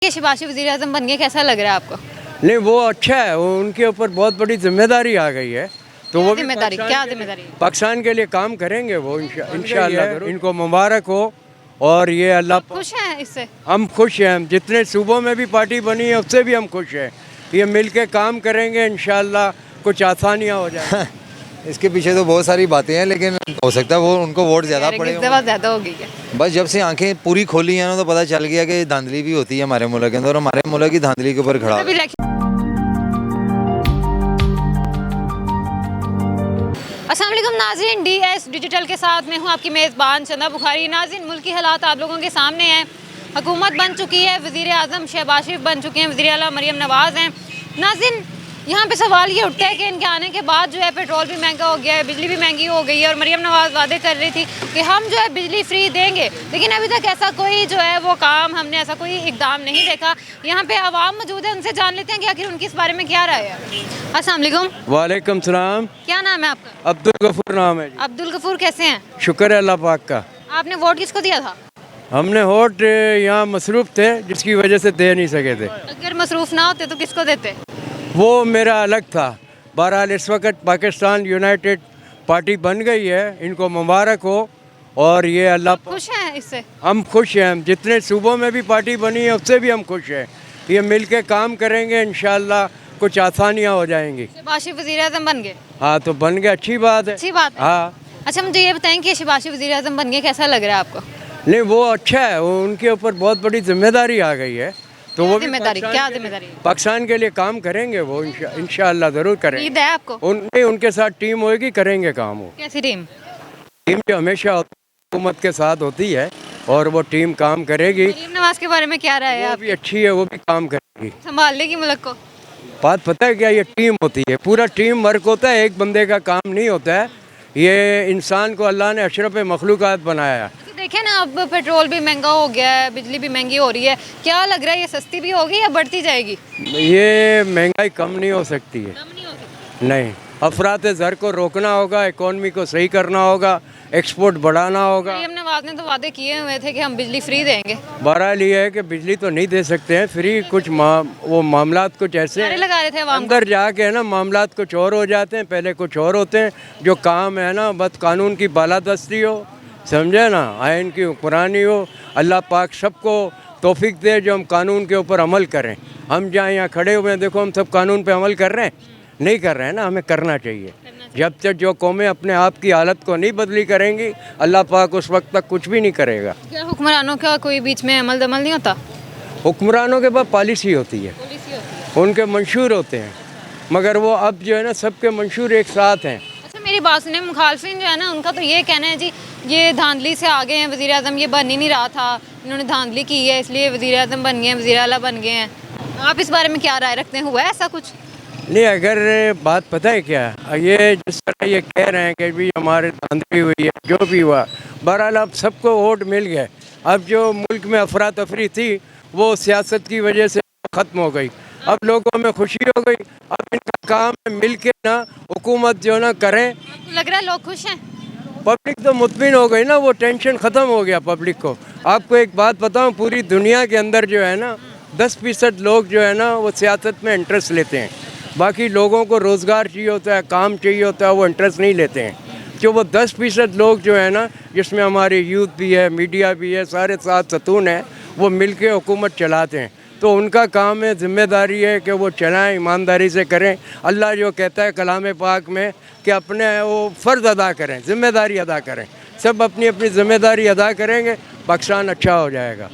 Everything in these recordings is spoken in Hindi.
कि शहबाज वज़ीर आज़म बन गए, कैसा लग रहा है आपको? नहीं, वो अच्छा है। वो उनके ऊपर बहुत बड़ी जिम्मेदारी आ गई है, तो वो भी जिम्मेदारी क्या जिम्मेदारी? पाकिस्तान के लिए काम करेंगे वो इंशाअल्लाह। इनको मुबारक हो। और ये अल्लाह खुश हैं इससे? हम खुश हैं। जितने सूबों में भी पार्टी बनी है उससे भी हम खुश हैं। ये मिल के काम करेंगे इंशाअल्लाह, कुछ आसानियाँ हो जाए। इसके पीछे तो बहुत सारी बातें हैं, लेकिन हो सकता है वो उनको वोट ज़्यादा पड़े। ज़्यादा हो गई है। बस जब से आंखें पूरी खोली हैं ना, तो पता चल गया कि धांधली भी होती है हमारे मुल्क के अंदर, और हमारे मुल्क की धांधली के ऊपर खड़ा है। अस्सलाम वालेकुम नाज़रीन, DS डिजिटल के साथ मैं हूँ आपकी मेज़बान चंदा बुखारी। नाज़रीन, मुल्की हालात आप लोगों के सामने हैं। हुकूमत बन चुकी है, वज़ीर आज़म शहबाज शरीफ बन चुके हैं, वज़ीर आला मरियम नवाज़ हैं। नाज़रीन, यहाँ पे सवाल ये उठता है कि इनके आने के बाद जो है पेट्रोल भी महंगा हो गया है, बिजली भी महंगी हो गई है, और मरियम नवाज़ वादे कर रही थी कि हम जो है बिजली फ्री देंगे, लेकिन अभी तक ऐसा कोई जो है वो काम, हमने ऐसा कोई इकदाम नहीं देखा। यहाँ पे आवाम मौजूद है, उनसे जान लेते हैं कि आखिर उनकी इस बारे में क्या राय है। अस्सलाम वालेकुम। वालेकुम सलाम। क्या नाम है आपका? अब्दुल गफूर नाम है जी। अब्दुल गफूर, कैसे हैं? शुक्र है अल्लाह पाक का। आपने वोट किसको दिया था? हमने वोट यहाँ मसरूफ़ थे, जिसकी वजह से दे नहीं सके थे। अगर मसरूफ़ ना होते तो किसको देते? वो मेरा अलग था। बहरहाल इस वक्त पाकिस्तान यूनाइटेड पार्टी बन गई है, इनको मुबारक हो। और ये अल्लाह खुश हैं इससे? हम खुश हैं। जितने सूबों में भी पार्टी बनी है उससे भी हम खुश हैं। ये मिल के काम करेंगे इंशाअल्लाह, कुछ आसानियाँ हो जाएंगी। शहबाज शरीफ वज़ीर आज़म बन गए? हाँ, तो बन गए, अच्छी बात है। अच्छी बात है। हाँ। अच्छा, मुझे ये बताएं कि शहबाज शरीफ वज़ीर आज़म बन गए, कैसा लग रहा है आपको? नहीं, वो अच्छा है। वो उनके ऊपर बहुत बड़ी जिम्मेदारी आ गई है, तो वो भी जिम्मेदारी क्या जिम्मेदारी? पाकिस्तान के लिए काम करेंगे वो इंशाअल्लाह ज़रूर करेंगे। उम्मीद है आपको? उनके साथ टीम होएगी, करेंगे काम। वो कैसी टीम? जो हमेशा हुकूमत के साथ होती है, और वो टीम काम करेगी। मरियम नवाज के बारे में क्या राय है वो आपकी? भी अच्छी है, वो भी काम करेगी। संभाल लेगी मुल्क को? बात पता है क्या, ये टीम होती है, पूरा टीम वर्क होता है, एक बंदे का काम नहीं होता है। ये इंसान को अल्लाह ने अशरफ मखलूक़ात बनाया है। देखिए ना, अब पेट्रोल भी महंगा हो गया है, बिजली भी महंगी हो रही है। क्या लग रहा है, ये सस्ती भी होगी या बढ़ती जाएगी? ये महंगाई कम नहीं हो सकती है। कम नहीं हो सकती। नहीं, अफरात ज़र को रोकना होगा, इकॉनमी को सही करना होगा, एक्सपोर्ट बढ़ाना होगा। मरियम नवाज ने तो वादे किए हुए थे कि हम बिजली फ्री देंगे। बहरहाल ये है कि बिजली तो नहीं दे सकते हैं फ्री। कुछ वो मामलात कुछ ऐसे नारे लगा रहे थे अवाम को। अंदर जाके है ना, मामलात कुछ और हो जाते हैं, पहले कुछ और होते हैं। जो काम है ना, बस कानून की बालादस्ती हो, समझे ना, आइन की हुक्मरानी हो। अल्लाह पाक सबको तौफीक दे जो हम कानून के ऊपर अमल करें। हम जहाँ यहाँ खड़े हुए हैं, देखो हम सब कानून पे अमल कर रहे हैं? नहीं कर रहे हैं ना, हमें करना चाहिए। जब तक जो कौमें अपने आप की हालत को नहीं बदली करेंगी, अल्लाह पाक उस वक्त तक कुछ भी नहीं करेगा। क्या हुक्मरानों का कोई बीच में अमल दमल नहीं होता? हुक्मरानों के पास पॉलिसी होती है, उनके मंशूर होते हैं, मगर वो अब जो है ना, सबके मंशूर एक साथ हैं। अच्छा, मेरी बात सुने, मुखालफिन जो है ना, उनका तो ये कहना है जी, ये धांधली से आगे हैं, वज़ीर आज़म ये बन ही नहीं रहा था, इन्होंने धांधली की है इसलिए वज़ीर आज़म बन गए हैं, वज़ीर आला बन गए हैं। आप इस बारे में क्या राय रखते हैं, हुआ है ऐसा कुछ? नहीं, अगर बात पता है क्या, ये जिस तरह ये कह रहे हैं कि भी हमारे धांधली हुई है, जो भी हुआ, बहरहाल अब सबको वोट मिल गए। अब जो मुल्क में अफरा तफरी थी, वो सियासत की वजह से ख़त्म हो गई। अब लोगों में खुशी हो गई। अब इनका काम है मिल के ना हुकूमत जो ना करें। लग रहा है लोग खुश हैं? पब्लिक तो मुतमिन हो गई ना, वो टेंशन ख़त्म हो गया पब्लिक को। आपको एक बात बताऊं, पूरी दुनिया के अंदर जो है ना, 10% लोग जो है ना, वो सियासत में इंटरेस्ट लेते हैं। बाकी लोगों को रोज़गार चाहिए होता है, काम चाहिए होता है, वो इंटरेस्ट नहीं लेते हैं। जो वो 10% लोग जो है ना, जिसमें हमारे यूथ भी है, मीडिया भी है, सारे साथ सतून है, वो मिल के हुकूमत चलाते हैं। तो उनका काम है, ज़िम्मेदारी है कि वो चलाएं, ईमानदारी से करें। अल्लाह जो कहता है कलाम पाक में कि अपने वो फ़र्ज़ अदा करें, ज़िम्मेदारी अदा करें। सब अपनी अपनी ज़िम्मेदारी अदा करेंगे, पाकिस्तान अच्छा हो जाएगा।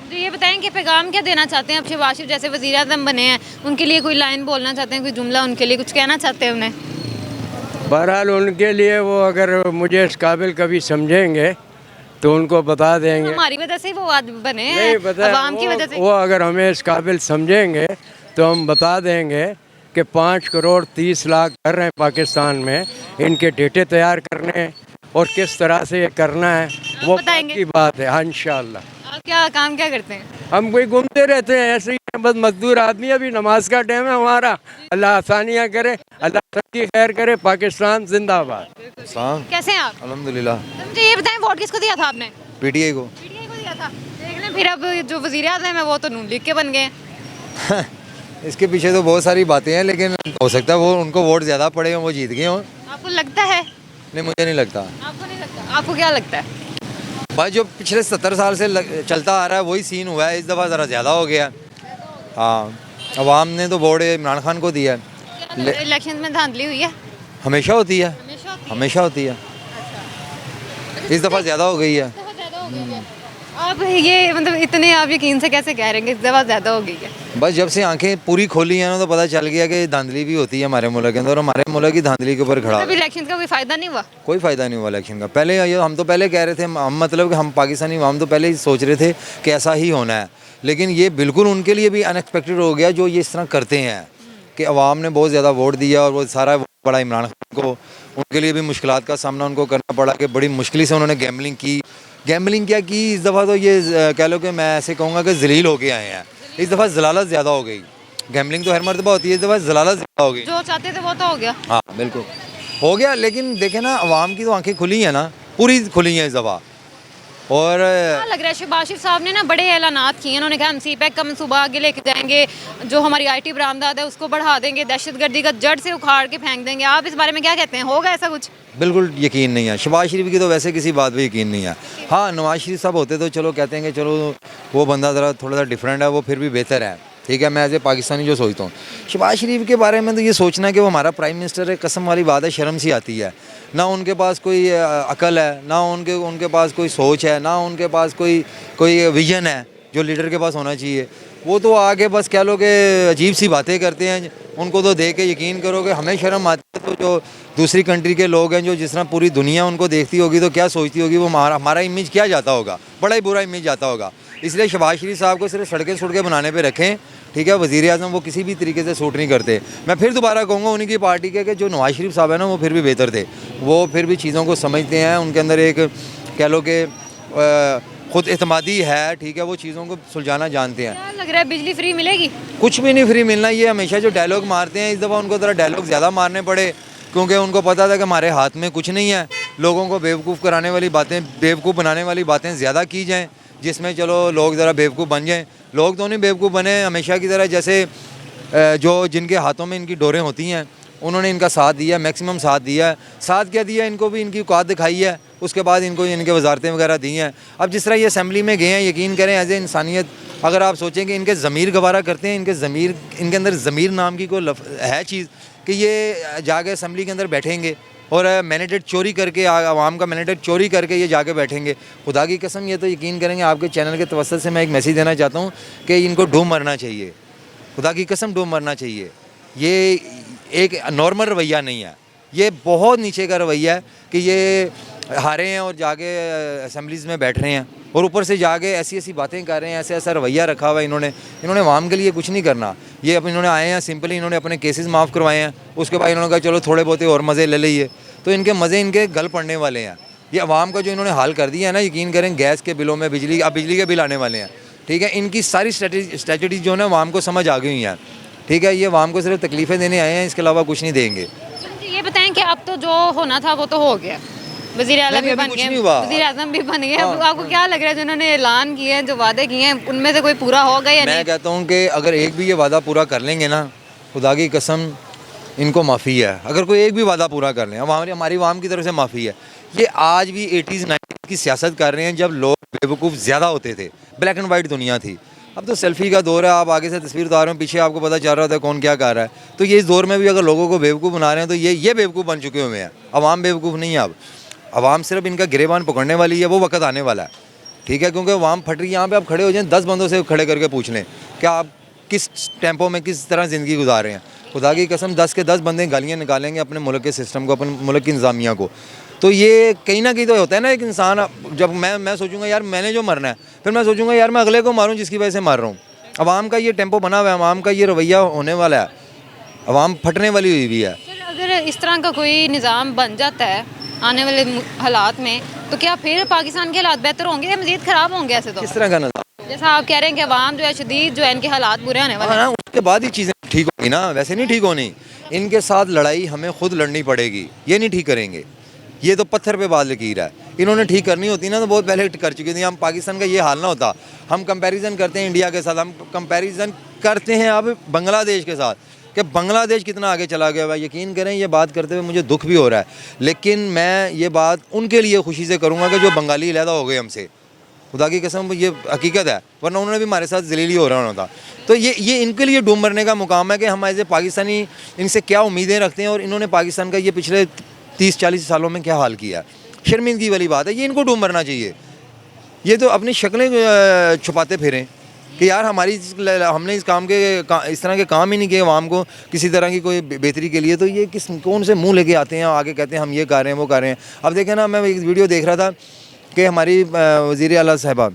तो ये बताएं कि पैगाम क्या देना चाहते हैं अब शहबाज शरीफ जैसे वज़ीर आज़म बने हैं, उनके लिए कोई लाइन बोलना चाहते हैं, कोई जुमला उनके लिए कुछ कहना चाहते हैं उन्हें? बहरहाल उनके लिए वो अगर मुझे इस काबिल कभी समझेंगे तो उनको बता देंगे। हमारी वजह से ही वो बने नहीं हैं, पता, अवाम की वजह से। वो अगर हमें इस काबिल समझेंगे तो हम बता देंगे कि 5 करोड़ 30 लाख कर रहे हैं पाकिस्तान में, इनके डेटे तैयार करने हैं और किस तरह से ये करना है, वो बात की बात है। हाँ, इंशाअल्लाह। आप क्या काम क्या करते हैं? हम कोई घूमते रहते हैं, ऐसे ही हैं, बस मजदूर आदमी। अभी नमाज का टाइम है हमारा। अल्लाह आसानियाँ करे, अल्लाह सबकी खैर करे। पाकिस्तान जिंदाबाद। कैसे हैं आप? अल्हम्दुलिल्लाह। तो मुझे ये बताएं, वोट किसको दिया था आपने? PTI को। पीटीआई को दिया था। देख लें फिर अब जो वज़ीर आज़म है वो तो नून लीग के बन गए हैं। इसके पीछे तो बहुत सारी बातें हैं, लेकिन हो सकता है वो उनको वोट ज़्यादा पड़े हों, वो जीत गए हों। आपको लगता है? नहीं, मुझे नहीं लगता। आपको नहीं लगता? आपको क्या लगता है? भाई जो पिछले 70 साल से चलता आ रहा है वही सीन हुआ है, इस दफ़ा ज़रा ज़्यादा हो गया। हाँ, अवाम ने तो वोट इमरान खान को दिया है। इलेक्शन में धांधली हुई है? हमेशा होती है, हमेशा होती है। हमेशा होती है। इस दफ़ा ज़्यादा हो गई है। बहुत ज़्यादा हो गई है। आप ये मतलब इतने आप यकीन से कैसे कह रहे हैं कि इस दफ़ा ज़्यादा हो गई है? बस जब से आंखें पूरी खोली हैं ना तो पता चल गया कि धांधली भी होती है हमारे मुल्क के अंदर, और हमारे मुल्क की धांधली के ऊपर खड़ा अभी इलेक्शन का कोई फ़ायदा नहीं हुआ? कोई फ़ायदा नहीं हुआ इलेक्शन का। पहले हम तो पहले कह रहे थे, हम मतलब कि हम पाकिस्तानी हम तो पहले ही सोच रहे थे कि ऐसा ही होना है, लेकिन ये बिल्कुल उनके लिए भी अनएक्सपेक्टेड हो गया जो ये इस तरह करते हैं कि अवाम ने बहुत ज़्यादा वोट दिया और वो सारा पड़ा इमरान खान को। उनके लिए भी मुश्किलात का सामना उनको करना पड़ा कि बड़ी मुश्किल से उन्होंने गैम्बलिंग क्या की। इस दफ़ा तो ये कह लो कि मैं ऐसे कहूँगा कि जलील होके आए हैं। इस दफ़ा जलालत ज़्यादा हो गई। गैम्बलिंग तो हर मरतबा होती है, इस दफ़ा जलालत ज़्यादा हो गई। जो चाहते थे वो तो हो गया। हाँ बिल्कुल हो गया, लेकिन देखे ना अवाम की तो आंखें खुली हैं ना, पूरी खुली हैं इस दफ़ा। और क्या लग रहा है शहबाज शरीफ साहब ने ना बड़े ऐलानात किए हैं। उन्होंने कहा हम सीपैक का मनसूबा आगे लेके जाएंगे, जो हमारी IT बरामदात है उसको बढ़ा देंगे, दहशतगर्दी का जड़ से उखाड़ के फेंक देंगे। आप इस बारे में क्या कहते हैं, होगा ऐसा कुछ? बिल्कुल यकीन नहीं है। शहबाज शरीफ की तो वैसे किसी बात पे यकीन नहीं है। हाँ, नवाज शरीफ साहब होते तो चलो कहते हैं कि चलो वो बंदा ज़रा थोड़ा सा डिफरेंट है, वो फिर भी बेहतर है, ठीक है। मैं एज ए पाकिस्तानी जो सोचता हूँ शहबाज शरीफ के बारे में तो ये सोचना कि वो हमारा प्राइम मिनिस्टर है, कसम वाली बात है, शर्म सी आती है। ना उनके पास कोई अकल है, ना उनके पास कोई सोच है, ना उनके पास कोई विजन है जो लीडर के पास होना चाहिए। वो तो आगे बस कह लो कि अजीब सी बातें करते हैं। उनको तो देख के यकीन करो कि हमें शर्म आती है। तो जो दूसरी कंट्री के लोग हैं, जो जिस तरह पूरी दुनिया उनको देखती होगी तो क्या सोचती होगी, वो हमारा इमेज क्या जाता होगा, बड़ा ही बुरा इमेज जाता होगा। इसलिए शहबाज शरीफ साहब को सिर्फ सड़कें बनाने पे रखें, ठीक है। वज़ीर आज़म वो किसी भी तरीके से सूट नहीं करते। मैं फिर दोबारा कहूँगा उन्हीं की पार्टी के कि जो नवाज शरीफ साहब है ना, वो फिर भी बेहतर थे। वो फिर भी चीज़ों को समझते हैं, उनके अंदर एक कह लो कि खुद एतमादी है, ठीक है। वो चीज़ों को सुलझाना जानते हैं। क्या लग रहा है बिजली फ्री मिलेगी? कुछ भी नहीं फ्री मिलना। ये हमेशा जो डायलॉग मारते हैं, इस दफ़ा उनको ज़रा डायलॉग ज़्यादा मारने पड़े, क्योंकि उनको पता था कि हमारे हाथ में कुछ नहीं है। लोगों को बेवकूफ़ कराने वाली बातें, बेवकूफ़ बनाने वाली बातें ज़्यादा की जाएँ, जिसमें चलो लोग ज़रा बेवकूफ़ बन जाएँ। लोग तो नहीं बेवकूफ़ बने, हमेशा की तरह जैसे जो जिनके हाथों में इनकी डोरें होती हैं उन्होंने इनका साथ दिया, मैक्सिमम साथ दिया है। साथ क्या दिया, इनको भी इनकी औकात दिखाई है, उसके बाद इनको इनके वजारतें वगैरह दी हैं। अब जिस तरह ये असेंबली में गए हैं, यकीन करें एज ए इंसानियत अगर आप सोचें कि इनके ज़मीर गवारा करते हैं, इनके अंदर ज़मीर नाम की कोई है चीज़ कि ये जाके असेंबली के अंदर बैठेंगे और मैंडेट चोरी करके, आवाम का मैंडेट चोरी करके ये जाके बैठेंगे। खुदा की कसम, ये तो यकीन करेंगे, आपके चैनल के तवस्सुत से मैं एक मैसेज देना चाहता हूँ कि इनको डूब मरना चाहिए। खुदा की कसम डूब मरना चाहिए। ये एक नॉर्मल रवैया नहीं है, ये बहुत नीचे का रवैया है कि ये हारे हैं और जाके असेंबलीज़ में बैठ रहे हैं और ऊपर से जाके ऐसी बातें कर रहे हैं, ऐसा रवैया रखा हुआ है इन्होंने आवाम के लिए कुछ नहीं करना। ये अब इन्होंने आए हैं सिंपली, इन्होंने अपने केसेस माफ़ करवाए हैं, उसके बाद इन्होंने कहा चलो थोड़े बहुत और मज़े ले लीजिए, तो इनके मज़े इनके गल पड़ने वाले हैं। ये अवाम का जो इन्होंने हाल कर दिया है ना, यकीन करें गैस के बिलों में अब बिजली के बिल आने वाले हैं, ठीक है। इनकी सारी स्ट्रेटजी जो है ना अवाम को समझ आ गई हुई हैं, ठीक है। ये अवाम को सिर्फ तकलीफ़ें देने आए हैं, इसके अलावा कुछ नहीं देंगे। ये बताएं कि अब तो जो होना था वो तो हो गया, वज़ीर आला भी बन गए, वज़ीर आज़म भी बन गए। अब आपको क्या लग रहा है, जिन्होंने ऐलान किए हैं, जो वादे किए हैं, उनमें से कोई पूरा होगा या नहीं? मैं कहता हूँ कि अगर एक भी ये वादा पूरा कर लेंगे ना, खुदा की कसम इनको माफ़ी है। अगर कोई एक भी वादा पूरा कर लें, हमारी आवाम की तरफ से माफ़ी है। ये आज भी 80s 90s की सियासत कर रहे हैं, जब लोग बेवकूफ़ ज़्यादा होते थे, ब्लैक एंड वाइट दुनिया थी। अब तो सेल्फी का दौर है, आप आगे से तस्वीर उतार रहे हो, पीछे आपको पता चल रहा था कौन क्या कर रहा है। तो ये इस दौर में भी अगर लोगों को बेवकूफ़ बना रहे हैं तो ये बेवकूफ़ बन चुके हुए हैं। अवाम बेवकूफ़ नहीं है। अब अवाम सिर्फ इनका गिरेबान पकड़ने वाली है, वो वक्त आने वाला है, ठीक है। क्योंकि अवाम फट रही है। यहाँ पे आप खड़े हो जाएं, 10 बंदों से खड़े करके पूछ लें क्या आप किस टेम्पो में किस तरह ज़िंदगी गुजार रहे हैं। खुदा की कसम 10 के 10 बंदे गालियाँ निकालेंगे अपने मुल्क के सिस्टम को, अपने मुल्क की इंतज़ामिया को। तो ये कहीं ना कहीं तो होता है ना, एक इंसान जब मैं सोचूंगा यार मैंने जो मरना है, फिर मैं सोचूंगा यार मैं अगले को मारूं जिसकी वजह से मार रहा हूँ। अवाम का ये टेम्पो बना हुआ है, अवाम का ये रवैया होने वाला है, अवाम फटने वाली हुई भी है। अगर इस तरह का कोई निज़ाम बन जाता है आने वाले हालात में, तो क्या फिर पाकिस्तान के हालात बेहतर होंगे या मज़ीद ख़राब होंगे? ऐसे तो किस तरह का निज़ाम, जैसा आप कह रहे हैं कि अवाम जो है शदीद जो है इनके हालात बुरे होने वाले हैं। हाँ, उसके बाद ही चीज़ें ठीक होगी ना, वैसे नहीं ठीक होनी। इनके साथ लड़ाई हमें खुद लड़नी पड़ेगी, ये नहीं ठीक करेंगे। ये तो पत्थर पे बात लकीर है। इन्होंने ठीक करनी होती ना तो बहुत पहले कर चुकी थी। हम पाकिस्तान का ये हाल ना होता। हम कंपैरिजन करते हैं इंडिया के साथ, हम कंपैरिजन करते हैं अब बांग्लादेश के साथ कि बांग्लादेश कितना आगे चला गया है। यकीन करें ये बात करते हुए मुझे दुख भी हो रहा है, लेकिन मैं ये बात उनके लिए खुशी से करूँगा कि जो बंगाली अलहदा हो गए हमसे, खुदा की कसम ये हकीकत है, वरना उन्होंने भी हमारे साथ जलीली हो रहा होता। तो ये इनके लिए डूब मरने का मुकाम है कि हम एज ए पाकिस्तानी इनसे क्या उम्मीदें रखते हैं और इन्होंने पाकिस्तान का ये पिछले 30-40 सालों में क्या हाल किया। शर्मिंदगी वाली बात है, ये इनको डूब मरना चाहिए। ये तो अपनी शक्लें छुपाते फिरें कि यार हमने इस काम के इस तरह के काम ही नहीं किए आवाम को किसी तरह की कोई बेहतरी के लिए। तो ये कौन से मुँह लेके आते हैं आगे कहते हैं हम ये कर रहे हैं वो कर रहे हैं। अब देखें ना, मैं एक वीडियो देख रहा था कि हमारी वज़ीर आला साहिबा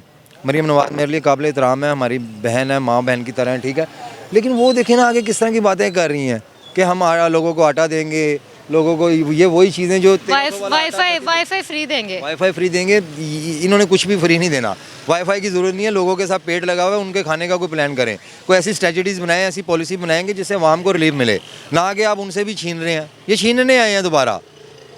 मरीम नवाज़ मेरे लिए काबिल एहतराम है, हमारी बहन है, माँ बहन की तरह है, ठीक है, लेकिन वो देखें ना आगे किस तरह की बातें कर रही हैं कि हम लोगों को आटा देंगे, लोगों को ये वही चीज़ें जो वाईफाई फ्री देंगे, वाईफाई फ्री देंगे। इन्होंने कुछ भी फ्री नहीं देना, वाईफाई की ज़रूरत नहीं है। लोगों के साथ पेट लगा हुआ है, उनके खाने का कोई प्लान करें, कोई ऐसी स्ट्रेटजीज बनाएं, ऐसी पॉलिसी बनाएंगे जिससे आवाम को रिलीफ मिले, ना कि आप उनसे भी छीन रहे हैं। ये छीनने आए हैं दोबारा,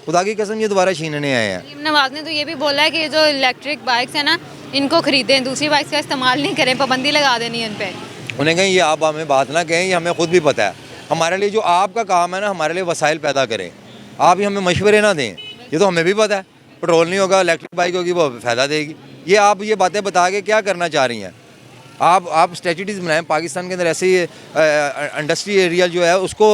खुदा की कसम ये दोबारा छीनने आए हैं। मरीम नवाज ने तो ये भी बोला है कि जो इलेक्ट्रिक बाइक्स है ना इनको खरीदें, दूसरी बाइक्स का इस्तेमाल नहीं करें, पाबंदी लगा देनी है इन पे। उन्हें कहें ये आप हमें बात ना कहें, ये हमें खुद भी पता है। हमारे लिए जो आपका काम है ना, हमारे लिए वसाइल पैदा करें, आप ही हमें मशवरे ना दें। ये तो हमें भी पता है, पेट्रोल नहीं होगा, इलेक्ट्रिक बाइक होगी, वो फ़ायदा देगी। ये आप ये बातें बता के क्या करना चाह रही हैं? आप स्ट्रेटजीज बनाएं, पाकिस्तान के अंदर ऐसे ही इंडस्ट्री एरिया जो है उसको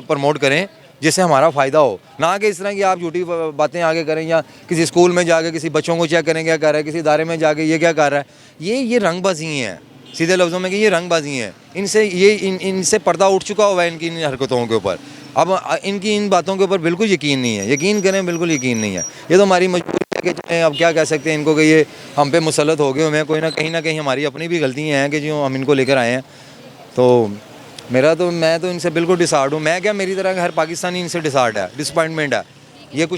प्रमोट करें जिससे हमारा फ़ायदा हो, ना कि इस तरह की आप झूठी बातें आगे करें या किसी स्कूल में जाके किसी बच्चों को चेक करें क्या कर रहा है, किसी इदारे में जाके ये क्या कर रहा है। ये रंगबाजी हैं, सीधे लफ्ज़ों में कि ये रंगबाजी हैं। इनसे पर्दा उठ चुका हुआ है इनकी इन हरकतों के ऊपर। अब इनकी इन बातों के ऊपर बिल्कुल यकीन नहीं है, यकीन करें बिल्कुल यकीन नहीं है। ये तो हमारी मजबूरी है कि चलें, अब क्या कह सकते हैं इनको कि ये हम पे मुसल्लत हो गए हुए हैं। कोई ना कहीं हमारी अपनी भी गलतियाँ हैं कि जो हम इनको लेकर आए हैं। तो मैं तो इनसे बिल्कुल डिसार्ड हूँ। मैं क्या, मेरी तरह का हर पाकिस्तानी इनसे डिसार्ड है, डिसअपॉइंटमेंट है। ये कुछ